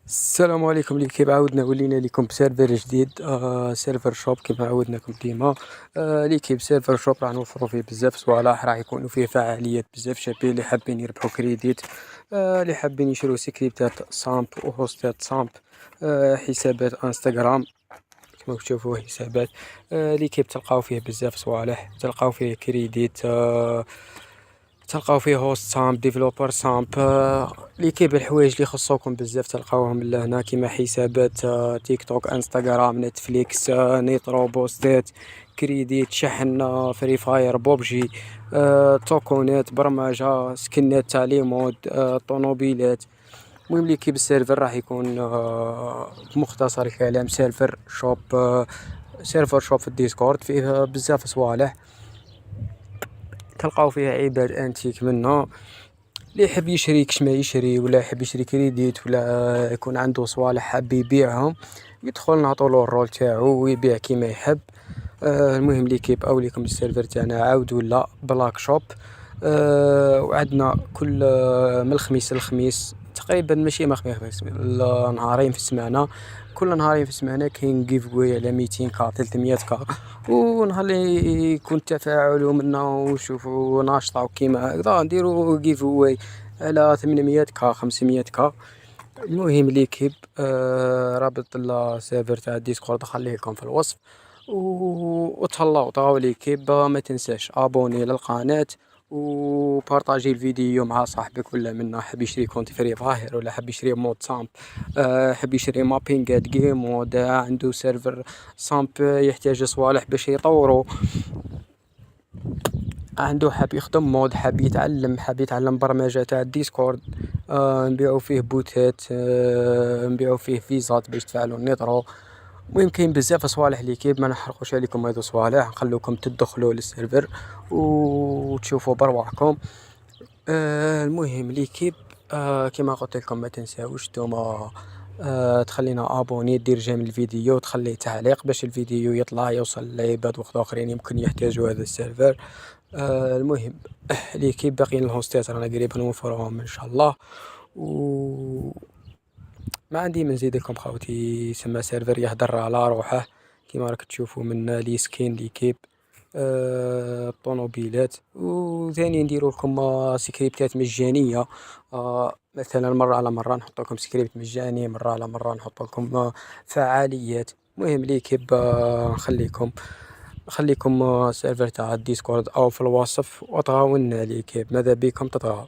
السلام عليكم. اللي كيف عاودنا ولينا لكم بسيرفر جديد، سيرفر شوب كما عودناكم ديما. اللي كيف سيرفر شوب راح نوفروا فيه بزاف صوالح، راح يكونوا فيه فعاليات بزاف شابين اللي حابين يربحوا كريديت، اللي حابين يشروا سكريبتات صامب وهوستات صامب، حسابات انستغرام كما تشوفوا حسابات. اللي كيف تلقاو فيه بزاف صوالح، تلقاو فيه كريديت، تلقاو فيه هوست سامب ديفلوبر سامب، اللي كيب الحوايج اللي يخصوكم بزاف تلقاوهم لهنا كيما حسابات تيك توك انستغرام نتفليكس، نيترو بوستات كريديت شحن، فري فاير بوبجي، توكونات برمجة سكنات تاع لي مود، طوموبيلات. المهم اللي كيب السيرفر راح يكون بمختصر الكلام سيرفر شوب، سيرفر شوب في الديسكورد فيه بزاف صوالح تلقاو فيها عباد انتيك منها. اللي يحب يشري كش ما يشري، ولا يحب يشري كريديت، ولا يكون عنده صوالح حاب يبيعهم، يدخل نعطولو الرول تاعو ويبيع كيما يحب. المهم لي كيب او ليكم السيرفر تاعنا عاود ولا بلاك شوب. وعندنا كل من الخميس للخميس تقريبا، ماشي ما خميس نهارين في السمانه، كل نهارين في السمانه كاين جيف واي على 200 كا 300 كا. ونهار اللي يكون تفاعل منا وشوفوا ناشطه وكيما هكذا نديروا جيف واي على 800 كا 500 كا. المهم ليكيب رابط السيرفر تاع الديسكورد خليه لكم في الوصف، وتهلاو طاو ليكيب. ما تنساش ابوني للقناة وبارطاجي الفيديو مع صاحبك، ولا منا حاب يشري كونت فري ظاهر، ولا حاب يشري مود سامب، حاب يشري مابينغات جيم مود، عنده سيرفر سامب يحتاج صوالح باش يطورو، عنده حاب يخدم مود، حاب يتعلم برمجة تاع الديسكورد. نبيعو فيه بوتات، نبيعو فيه فيزات باش تفعلوا النيترو. المهم كاين بزاف صوالح اللي كيب ما نحرقوش عليكم هذو صوالح، نخلوكم تدخلوا للسيرفر وتشوفوا برواحكم. المهم اللي كيب كما قلت لكم ما تنساوش نتوما تخلينا ابوني، دير جيم الفيديو، تخلي تعليق باش الفيديو يطلع يوصل لعباد وقت اخرين يمكن يحتاجوا هذا السيرفر. المهم اللي كيب باقيين الهوستات رانا قريبا نوفرهم ان شاء الله. و ما عندي من زيدكم خاوتي، سما سيرفر يهدر على روحه كيما راك تشوفوا من لي سكين لي كيب، الطوموبيلات. وثاني نديروا لكم سكريبتات مجانيه، مثلا مره على مره نحط لكم سكريبت مجاني، مره على مره نحط لكم فعاليات. المهم لي كيب نخليكم سيرفر تاع الديسكورد او في الوصف، وطغاونا لي كيب ماذا بكم تطغاو.